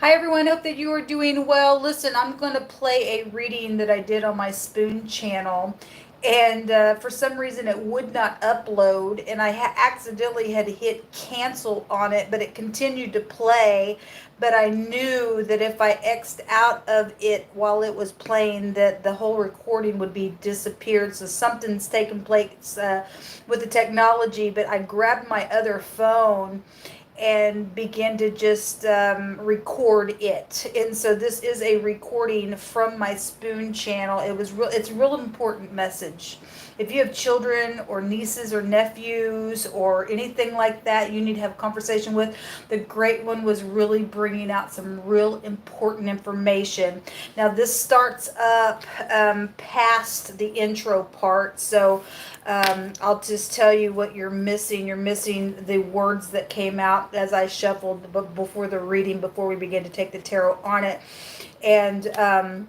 Hi everyone, hope that you are doing well. Listen, I'm going to play a reading that I did on my Spoon channel, and for some reason it would not upload, and I accidentally had hit cancel on it, but it continued to play. But I knew that if I X'd out of it while it was playing, that the whole recording would be disappeared. So something's taken place with the technology. But I grabbed my other phone and begin to just record it. And so this is a recording from my Spoon channel. It's a real important message. If you have children or nieces or nephews or anything like that you need to have a conversation with, the great one was really bringing out some real important information. Now this starts up past the intro part, so I'll just tell you what you're missing. You're missing the words that came out as I shuffled before the reading, before we begin to take the tarot on it. And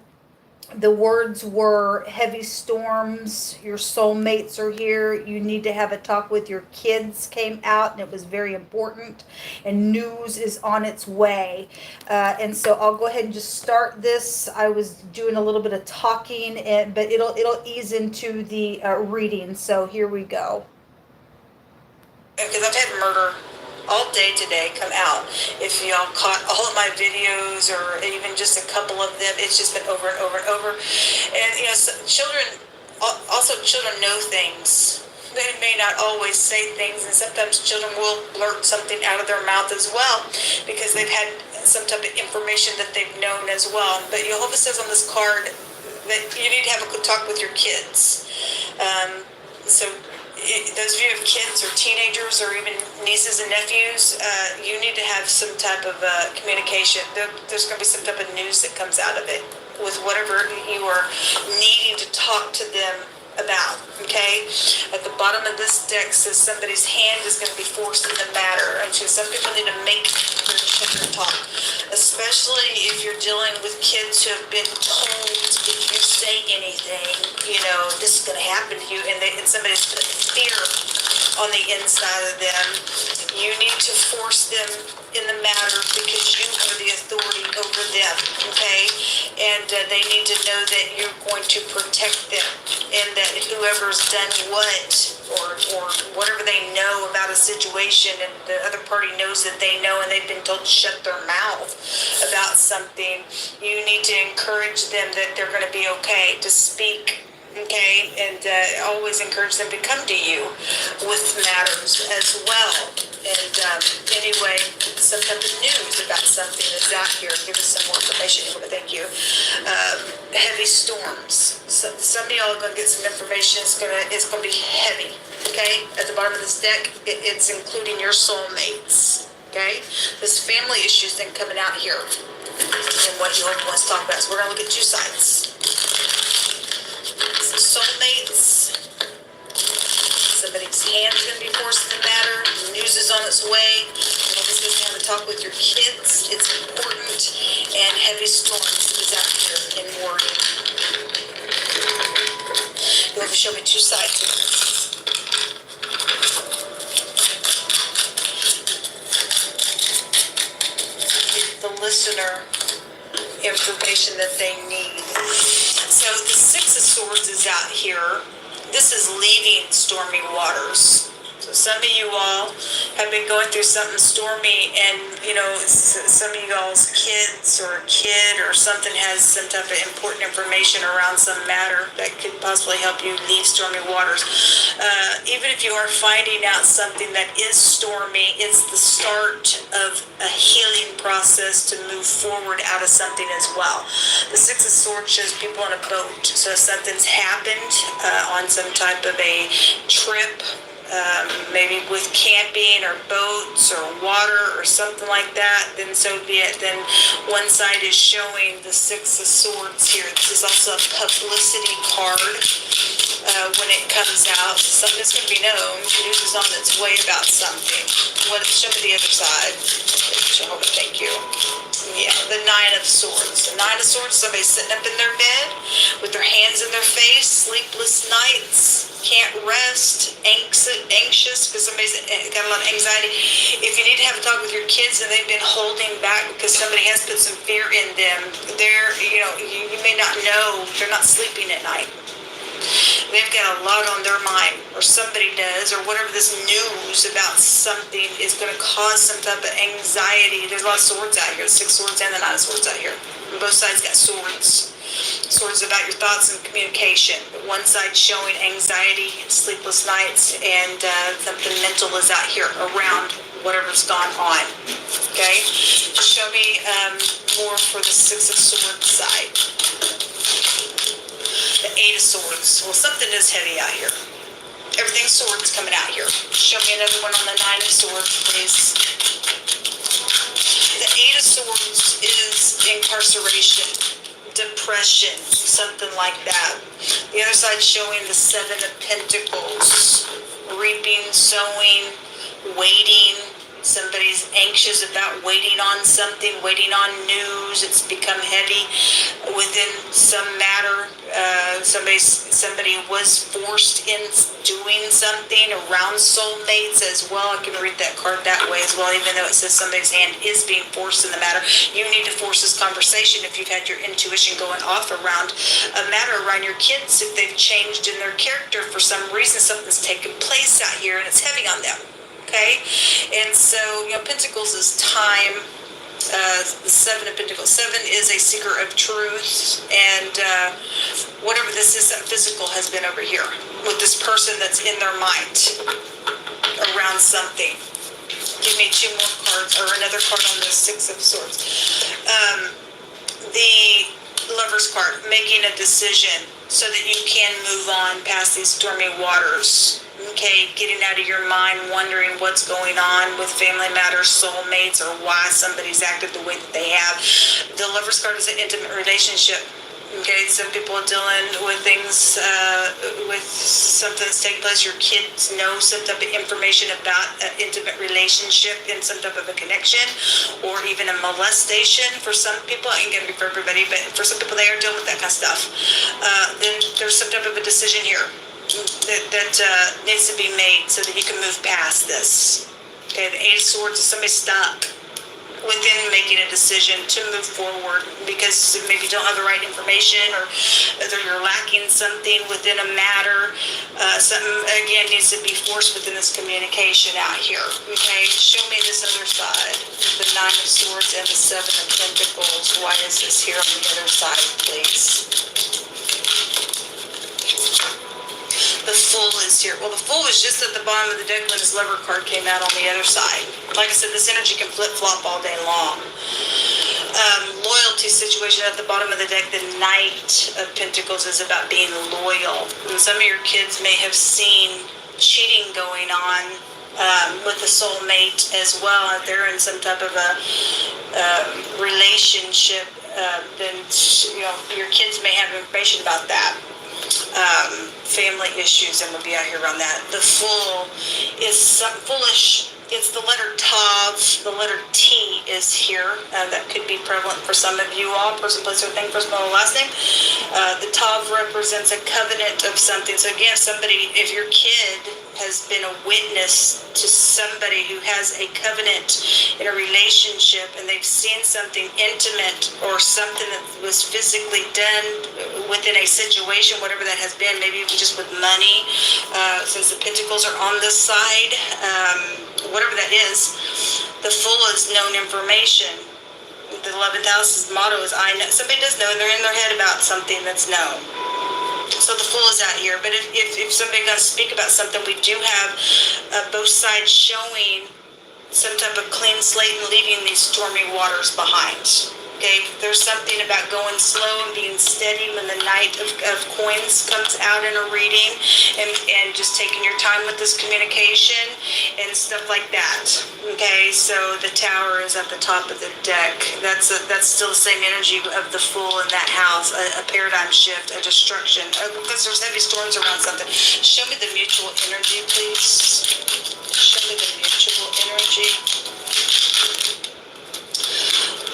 the words were heavy storms, your soulmates are here, you need to have a talk with your kids came out, and it was very important, and news is on its way. And so I'll go ahead and just start this. I was doing a little bit of talking, but it'll ease into the reading. So here we go. Because I've had murder all day today come out. If y'all caught all of my videos or even just a couple of them, it's just been over and over and over. And so children know things. They may not always say things, and sometimes children will blurt something out of their mouth as well because they've had some type of information that they've known as well. But Jehovah says on this card that you need to have a good talk with your kids. So those of you who have kids or teenagers or even nieces and nephews, you need to have some type of communication. There's going to be some type of news that comes out of it with whatever you are needing to talk to them about, okay? At the bottom of this deck says somebody's hand is going to be forced in the matter. And so some people need to make their children talk, especially if you're dealing with kids who have been told if you say anything, this is going to happen to you, and somebody's put fear on the inside of them. You need to force them in the matter because you are the authority over them, okay? And they need to know that you're going to protect them, and that whoever's done what or whatever they know about a situation, and the other party knows that they know and they've been told to shut their mouth about something, you need to encourage them that they're going to be okay, to speak. Okay, and always encourage them to come to you with matters as well. And anyway, some type of news about something that's out here. Give us some more information. Thank you. Heavy storms. So some of y'all are going to get some information. It's going to be heavy. Okay, at the bottom of this deck, it's including your soulmates. Okay, this family issues thing coming out here, and what you wants to talk about. So we're going to look at two sides. Soulmates. Somebody's hand's going to be forced in the matter. News is on its way. This is going to talk with your kids. It's important. And heavy storms is out here in warning. You'll have to show me two sides of this. Give the listener information that they need. So the Six of Swords is out here. This is leaving stormy waters. So some of you all have been going through something stormy, and some of you all's kids or a kid or something has some type of important information around some matter that could possibly help you leave stormy waters. Even if you are finding out something that is stormy, it's the start of a healing process to move forward out of something as well. The Six of Swords shows people on a boat. So if something's happened on some type of a trip, maybe with camping or boats or water or something like that, then so be it. Then one side is showing the Six of Swords here. This is also a publicity card. When it comes out, something's going to be known. News is on its way about something. Show me the other side. Jehovah, thank you. Yeah, the Nine of Swords. The Nine of Swords, somebody's sitting up in their bed with their hands in their face, sleepless nights. can't rest, anxious because somebody's got a lot of anxiety. If you need to have a talk with your kids and they've been holding back because somebody has put some fear in them, you may not know, they're not sleeping at night. They've got a lot on their mind, or somebody does, or whatever this news about something is going to cause some type of anxiety. There's a lot of swords out here, 6 swords and the 9 of swords out here. And both sides got swords. Swords about your thoughts and communication. But one side showing anxiety, sleepless nights, and something mental is out here around whatever's gone on. Okay? Show me more for the 6 of Swords side. The 8 of Swords. Well, something is heavy out here. Everything's swords coming out here. Show me another one on the 9 of Swords, please. The 8 of Swords is incarceration, depression, something like that. The other side showing the 7 of Pentacles, reaping, sowing, waiting. Somebody's anxious about waiting on something, waiting on news. It's become heavy within some matter. Somebody was forced in doing something around soulmates as well. I can read that card that way as well, even though it says somebody's hand is being forced in the matter. You need to force this conversation if you've had your intuition going off around a matter around your kids. If they've changed in their character for some reason, something's taken place out here and it's heavy on them. Okay, and so, Pentacles is time. The 7 of Pentacles. 7 is a seeker of truth, and whatever this is, that physical has been over here with this person that's in their mind around something. Give me 2 more cards, or another card on the 6 of Swords. The Lover's card, making a decision so that you can move on past these stormy waters. Okay, getting out of your mind, wondering what's going on with family matters, soulmates, or why somebody's acted the way that they have. The Lover's card is an intimate relationship. Okay, some people are dealing with things, with something that's taking place. Your kids know some type of information about an intimate relationship and some type of a connection, or even a molestation for some people. It ain't going to be for everybody, but for some people, they are dealing with that kind of stuff. Then there's some type of a decision here that needs to be made so that you can move past this. Okay, the 8 of Swords is somebody stuck within making a decision to move forward because maybe you don't have the right information, or you're lacking something within a matter. Something, again, needs to be forced within this communication out here. Okay, show me this other side. The 9 of Swords and the 7 of Pentacles. Why is this here on the other side, please? The Fool is here. Well, the Fool was just at the bottom of the deck when his Lover card came out on the other side. Like I said, this energy can flip-flop all day long. Loyalty situation at the bottom of the deck. The Knight of Pentacles is about being loyal. And some of your kids may have seen cheating going on with a soulmate as well. If they're in some type of a relationship, then your kids may have information about that. Family issues, and we'll be out here on that. The Fool is foolish. It's the letter Tav. The letter T is here. That could be prevalent for some of you all. Person, place, or thing, first, middle, last name. The Tav represents a covenant of something. So again, if your kid has been a witness to somebody who has a covenant in a relationship, and they've seen something intimate or something that was physically done within a situation, whatever that has been, maybe even just with money, since the Pentacles are on this side, whatever that is, the Fool is known information. The 11th house's motto is I know. Somebody does know, and they're in their head about something that's known. So the Fool is out here. But if somebody's going to speak about something, we do have both sides showing some type of clean slate and leaving these stormy waters behind. Okay, there's something about going slow and being steady when the Knight of Coins comes out in a reading, and just taking your time with this communication and stuff like that. Okay, so the Tower is at the top of the deck. That's still the same energy of the Fool in that house, a paradigm shift, a destruction, because there's heavy storms around something. Show me the mutual energy, please. Show me the mutual energy.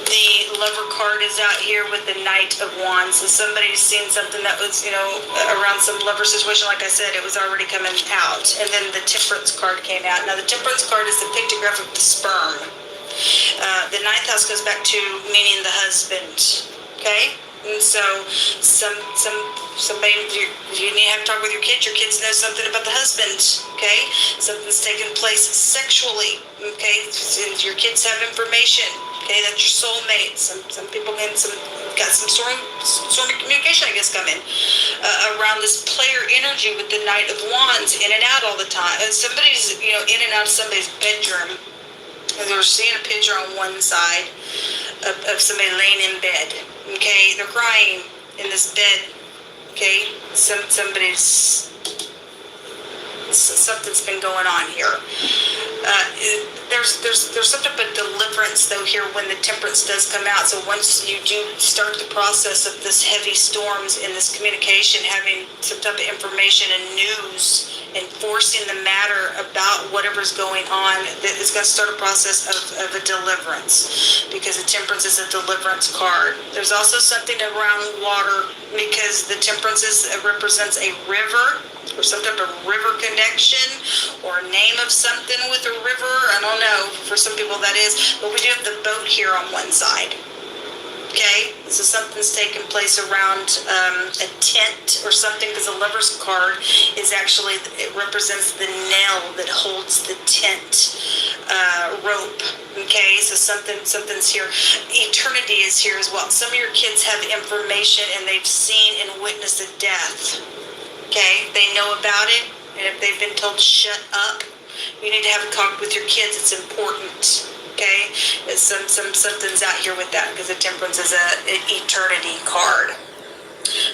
The Lover card is out here with the Knight of Wands. So somebody's seen something that was, around some lover situation. Like I said, it was already coming out. And then the Temperance card came out. Now, the Temperance card is the pictograph of the sperm. The ninth house goes back to meaning the husband. Okay? And so somebody, you need to have to talk with your kids. Your kids know something about the husband, okay? Something's taking place sexually, okay? Your kids have information, okay? That's your soulmate. Some people got some stormy communication, I guess, coming around this player energy with the Knight of Wands, in and out all the time. And somebody's, in and out of somebody's bedroom. And they're seeing a picture on one side of somebody laying in bed. Okay, they're crying in this bed. Okay, something's been going on here. There's some type of deliverance though here when the Temperance does come out. So once you do start the process of this heavy storms in this communication, having some type of information and news, enforcing the matter about whatever's going on, that is going to start a process of a deliverance, because the Temperance is a deliverance card. There's also something around water, because the Temperance represents a river, or some type of river connection, or a name of something with a river. I don't know, for some people that is, but we do have the boat here on one side. Okay, so something's taking place around a tent or something, because the Lover's card is actually, it represents the nail that holds the tent rope. Okay, so something's here. Eternity is here as well. Some of your kids have information and they've seen and witnessed a death. Okay, they know about it, and if they've been told shut up, you need to have a talk with your kids. It's important. Okay, something's out here with that, because the Temperance is an eternity card.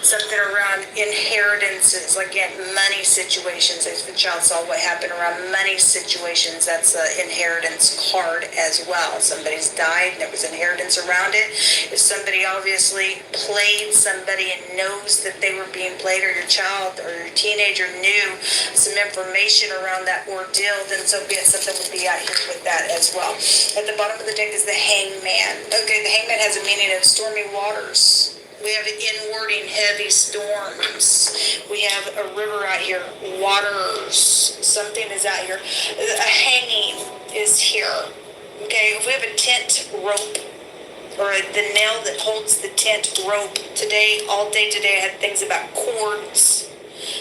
Something around inheritances, like money situations. If the child saw what happened around money situations, that's an inheritance card as well. Somebody's died and there was inheritance around it. If somebody obviously played somebody and knows that they were being played, or your child or your teenager knew some information around that ordeal, then so be it. Something would be out here with that as well. At the bottom of the deck is the Hangman. Okay, the Hangman has a meaning of stormy waters. We have inwarding heavy storms. We have a river out here, waters. Something is out here. A hanging is here. Okay, if we have a tent rope, or the nail that holds the tent rope, today, all day today, I had things about cords.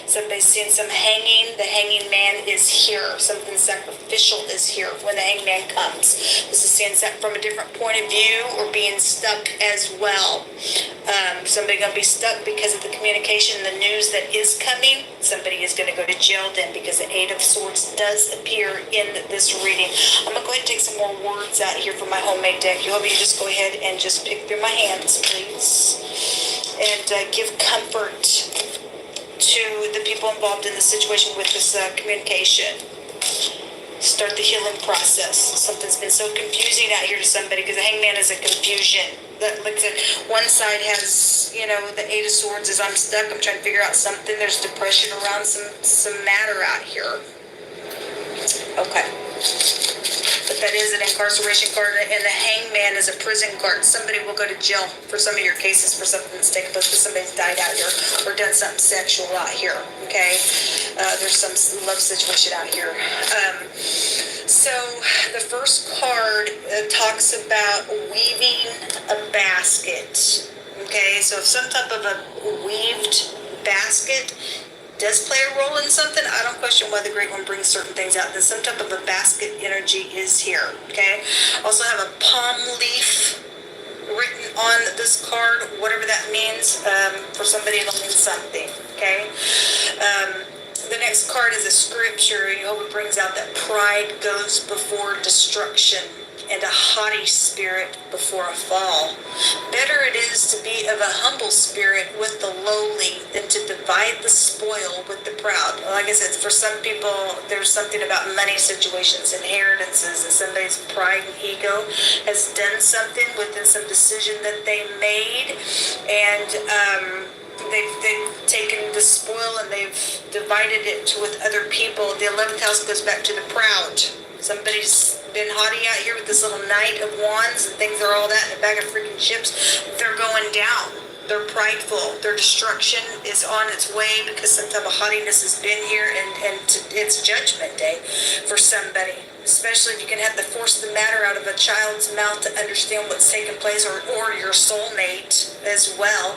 Somebody's seen some hanging. The hanging man is here. Something sacrificial is here when the hangman comes. This is seeing that from a different point of view, or being stuck as well. Somebody going to be stuck because of the communication and the news that is coming. Somebody is going to go to jail then, because the Eight of Swords does appear in this reading. I'm going to go ahead and take some more words out here from my homemade deck. You just go ahead and just pick through my hands, please. And give comfort to the people involved in the situation with this communication. Start the healing process. Something's been so confusing out here to somebody, because the Hangman is a confusion. Like one side has, the Eight of Swords is I'm stuck, I'm trying to figure out something. There's depression around some matter out here. Okay. But that is an incarceration card, and the Hangman is a prison card. Somebody will go to jail for some of your cases for something that's taken place, because somebody's died out here or done something sexual out here, okay? There's some love situation out here. So the first card talks about weaving a basket, okay? So if some type of a weaved basket does play a role in something, I don't question why the Great One brings certain things out. Then some type of a basket energy is here, okay? Also have a palm leaf written on this card, whatever that means. For somebody it'll mean something, okay? The next card is a scripture, and you hope it brings out that pride goes before destruction, and a haughty spirit before a fall. Better it is to be of a humble spirit with the lowly than to divide the spoil with the proud. Like I said, for some people, there's something about money situations, inheritances, and somebody's pride and ego has done something within some decision that they made, and they've taken the spoil and they've divided it with other people. The 11th house goes back to the proud. Somebody's been haughty out here with this little Knight of Wands and things are all that in a bag of freaking chips. They're going down. They're prideful. Their destruction is on its way because some type of haughtiness has been here, and it's judgment day for somebody. Especially if you can have to force the matter out of a child's mouth to understand what's taking place, or your soulmate as well.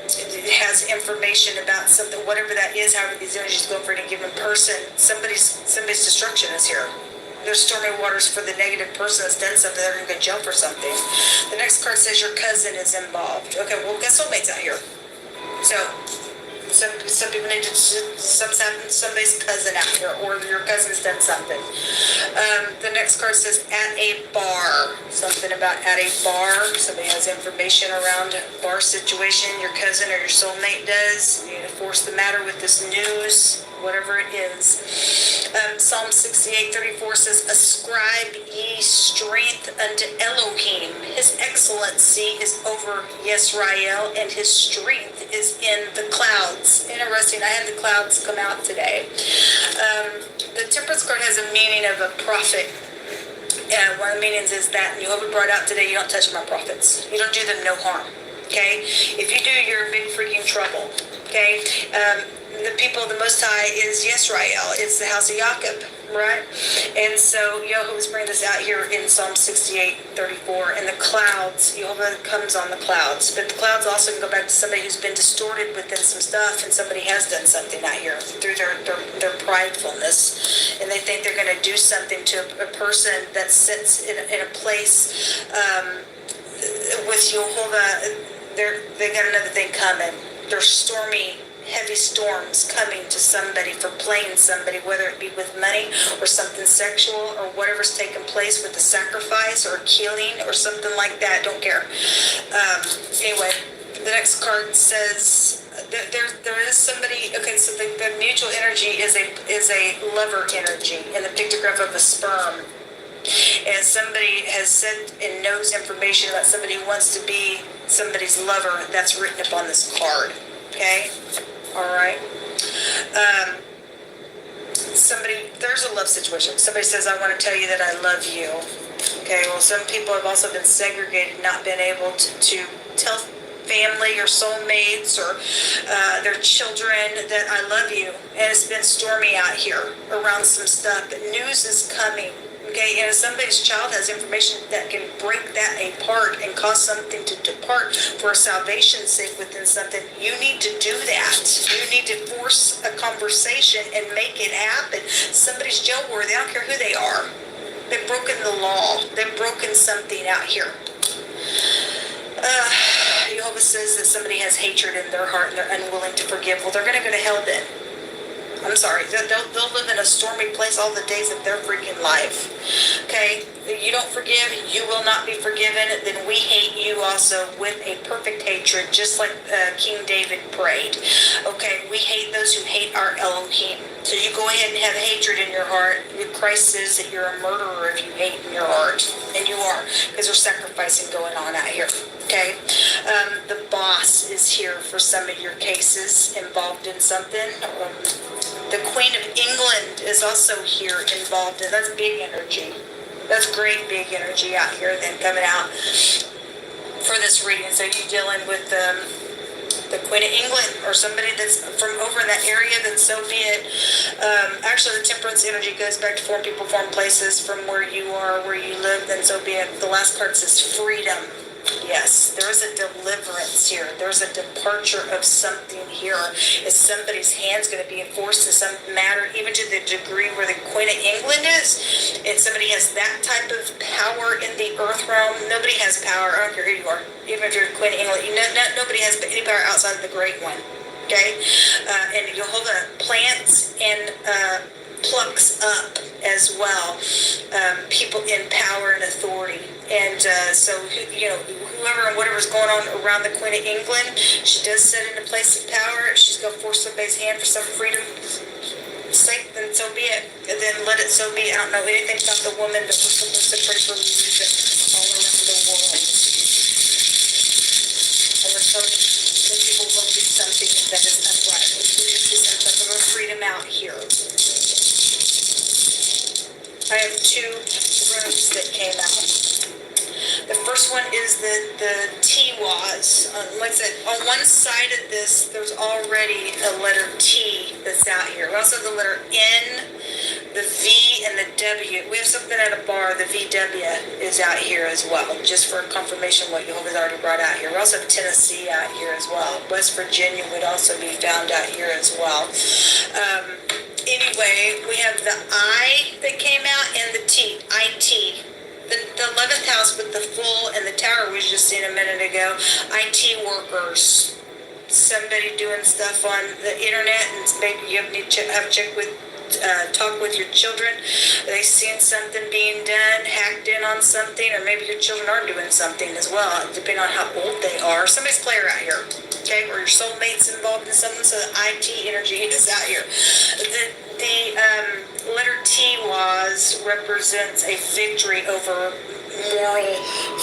It has information about something, whatever that is, however these energies go for any given person. Somebody's destruction is here. There's stormy waters for the negative person that's done something. They're going to go jail for something. The next card says your cousin is involved. Okay, well, guess soulmate's out here. So, some people need to, somebody's cousin out here, or your cousin's done something. The next card says at a bar. Something about at a bar. Somebody has information around bar situation. Your cousin or your soulmate does. You need to force the matter with this news, whatever it is. Psalm 68:34 says, ascribe ye strength unto Elohim. His excellency is over Yisrael, and his strength is in the clouds. Interesting. I had the clouds come out today. The Temperance card has a meaning of a prophet. One of the meanings is that Jehovah brought out today, you don't touch my prophets. You don't do them no harm. Okay? If you do, you're in big freaking trouble. Okay? The people of the Most High is Yisrael. It's the house of Jacob, right? And so Jehovah's bringing this out here in Psalm 68:34. And the clouds, Jehovah comes on the clouds. But the clouds also can go back to somebody who's been distorted within some stuff, and somebody has done something out here through their pridefulness. And they think they're going to do something to a person that sits in a place with Jehovah. They got another thing coming. There's stormy, heavy storms coming to somebody for playing somebody, whether it be with money or something sexual or whatever's taking place with the sacrifice or killing or something like that. Don't care. Anyway, the next card says there is somebody. Okay, so the mutual energy is a lover energy, and the pictograph of a sperm. And somebody has said and knows information about somebody who wants to be somebody's lover. That's written upon this card. Okay? Alright. There's a love situation. Somebody says, I want to tell you that I love you. Okay, well, some people have also been segregated, not been able to tell family or soulmates or their children that I love you. And it's been stormy out here around some stuff. But news is coming. Okay, and if somebody's child has information that can break that apart and cause something to depart for salvation's sake within something, you need to do that. You need to force a conversation and make it happen. Somebody's jailworthy. I don't care who they are. They've broken the law. They've broken something out here. Jehovah says that somebody has hatred in their heart and they're unwilling to forgive. Well, they're going to go to hell then. I'm sorry. They'll live in a stormy place all the days of their freaking life. Okay? If you don't forgive, you will not be forgiven. Then we hate you also with a perfect hatred, just like King David prayed. Okay? We hate those who hate our Elohim. So you go ahead and have hatred in your heart. Christ says that you're a murderer if you hate in your heart. And you are, because there's sacrificing going on out here. Okay? The boss is here for some of your cases involved in something. The Queen of England is also here involved, and that's big energy. That's great big energy out here then coming out for this reading. So you're dealing with the Queen of England or somebody that's from over in that area, then so be it. Actually, the Temperance energy goes back to form people, form places from where you are, where you live, then so be it. The last card says freedom. Yes, there is a deliverance here. There's a departure of something here. Is somebody's hand's going to be enforced in some matter, even to the degree where the Queen of England is, and somebody has that type of power in the earth realm. Nobody has power. I don't care who you are. Even if you're the Queen of England, nobody has any power outside of the Great One. Okay? And Jehovah plants and plucks up as well people in power and authority. And so, whoever and whatever's going on around the Queen of England, she does set in a place of power. She's going to force somebody's hand for some freedom's sake, then so be it. And then let it so be. I don't know anything about the woman, but we're supposed to pray for music all around the world. And let's hope that people will do something that is upright. We need to see some type of a freedom out here. I have two runes that came out. The first one is the T-Was. Like I said, on one side of this, there's already a letter T that's out here. We also have the letter N, the V, and the W. We have something at a bar. The VW is out here as well, just for confirmation what Jehovah's already brought out here. We also have Tennessee out here as well. West Virginia would also be found out here as well. Anyway, we have the I that came out and the T, IT. The 11th house with the full and the tower we was just seen a minute ago. IT workers. Somebody doing stuff on the internet, and maybe you need to have check with, talk with your children. Are they seeing something being done, hacked in on something, or maybe your children are doing something as well, depending on how old they are. Somebody's player out here. Okay, or your soulmate's involved in something, so the IT energy is out here. The letter T represents a victory over moral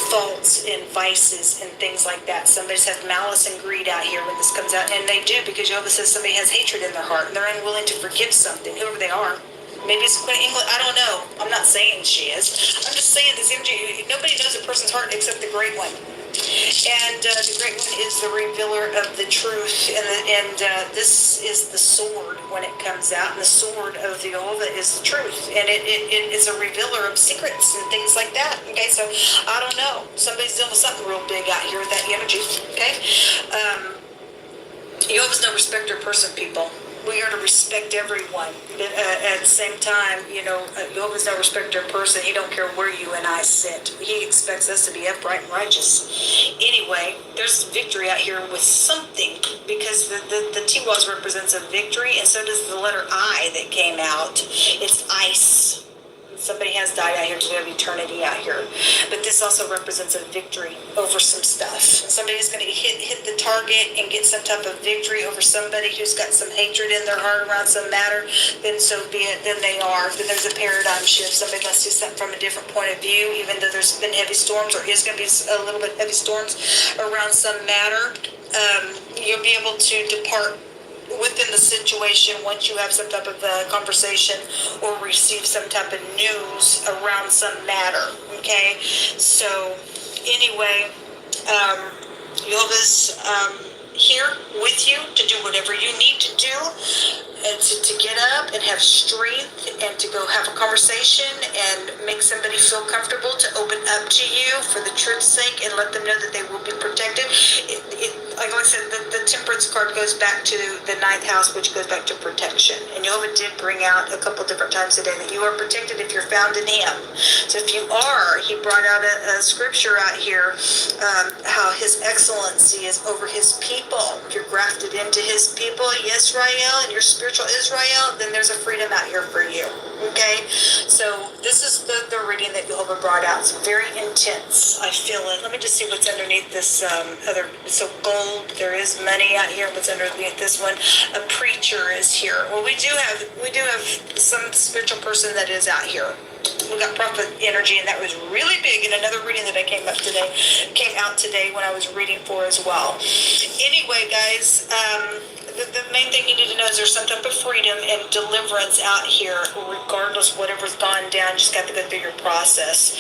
faults and vices and things like that. Somebody has malice and greed out here when this comes out, and they do, because Jehovah says somebody has hatred in their heart and they're unwilling to forgive something, whoever they are. Maybe it's Queen England. I don't know. I'm not saying she is. I'm just saying this energy. Nobody knows a person's heart except the Great One. And the Great One is the revealer of the truth, and this is the sword when it comes out, and the sword of the Jehovah is the truth, and it is a revealer of secrets and things like that. Okay, so I don't know. Somebody's dealing with something real big out here with that energy. Okay, Jehovah's no respecter of person, people. We are to respect everyone. At the same time, Jehovah's no respecter of person. He don't care where you and I sit. He expects us to be upright and righteous. Anyway, there's victory out here with something, because the T-Was represents a victory, and so does the letter I that came out. It's ice. Somebody has died out here to have eternity out here. But this also represents a victory over some stuff. Somebody's going to hit the target and get some type of victory over somebody who's got some hatred in their heart around some matter. Then so be it. Then they are. Then there's a paradigm shift. Somebody must see something from a different point of view, even though there's been heavy storms, or is going to be a little bit heavy storms around some matter. You'll be able to depart within the situation once you have some type of conversation or receive some type of news around some matter. Okay, so anyway, Jehovah's here with you to do whatever you need to do, and to get up and have strength, and to go have a conversation and make somebody feel comfortable to open up to you for the truth's sake, and let them know that they will be protected. Like I said, the temperance card goes back to the 9th house, which goes back to protection. And Jehovah did bring out a couple different times today that you are protected if you're found in Him. So if you are, He brought out a scripture out here, how His excellency is over His people. If you're grafted into His people, Yisrael, and you're spiritual Israel, then there's a freedom out here for you. Okay, so this is the reading that Jehovah brought out. It's very intense. I feel it. Let me just see what's underneath this other. So gold. There is money out here. What's underneath this one? A preacher is here. Well, we do have some spiritual person that is out here. We got prophet energy, and that was really big in another reading that came out today when I was reading for as well. Anyway, guys, the main thing you need to know is there's some type of freedom and deliverance out here, regardless whatever's gone down. Just got to go through your process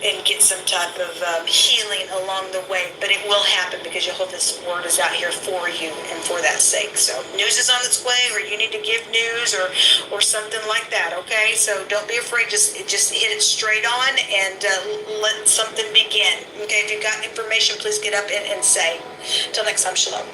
and get some type of healing along the way. But it will happen, because Jehovah's word is out here for you and for that sake. So news is on its way, or you need to give news, or something like that. Okay, so don't be afraid. Just hit it straight on, and let something begin. Okay, if you've got information, please get up and say. Till next time, shalom.